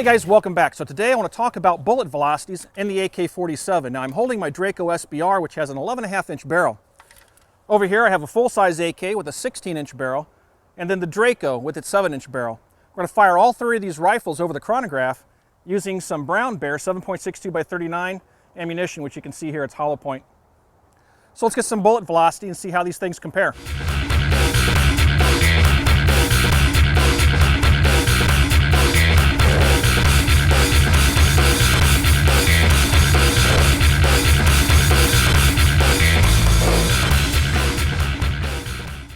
Hey guys, welcome back. So today I want to talk about bullet velocities in the AK-47. Now I'm holding my Draco SBR, which has an 11.5-inch barrel. Over here I have a full-size AK with a 16-inch barrel, and then the Draco with its 7-inch barrel. We're going to fire all three of these rifles over the chronograph using some Brown Bear 7.62 by 39 ammunition, which you can see here, it's hollow point. So let's get some bullet velocity and see how these things compare.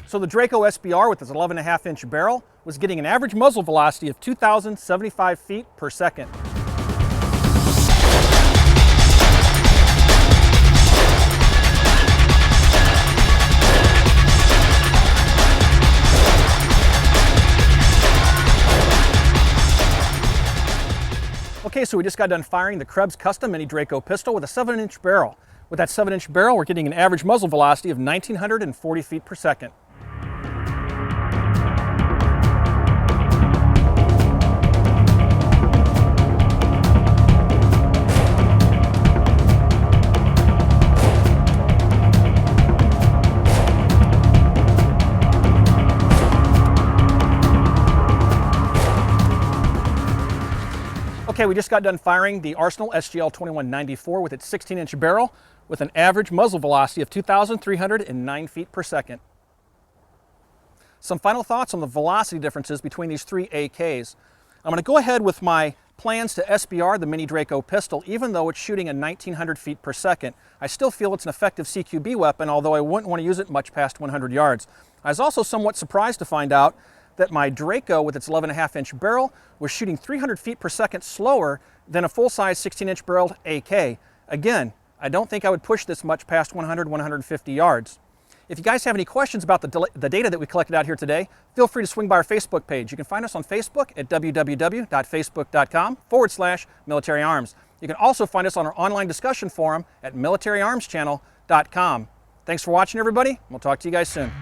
So the Draco SBR with its 11.5-inch barrel was getting an average muzzle velocity of 2,075 feet per second. Okay, so we just got done firing the Krebs custom Mini Draco pistol with a 7-inch barrel. With that 7-inch barrel, we're getting an average muzzle velocity of 1,940 feet per second. Okay, we just got done firing the Arsenal SGL 2194 with its 16-inch barrel with an average muzzle velocity of 2,309 feet per second. Some final thoughts on the velocity differences between these three AKs. I'm going to go ahead with my plans to SBR the Mini Draco pistol, even though it's shooting at 1,900 feet per second. I still feel it's an effective CQB weapon, although I wouldn't want to use it much past 100 yards. I was also somewhat surprised to find out that my Draco with its 11.5-inch barrel was shooting 300 feet per second slower than a full-size 16-inch barreled AK. Again, I don't think I would push this much past 100, 150 yards. If you guys have any questions about the data that we collected out here today, feel free to swing by our Facebook page. You can find us on Facebook at www.facebook.com/military arms. You can also find us on our online discussion forum at militaryarmschannel.com. Thanks for watching, everybody. We'll talk to you guys soon.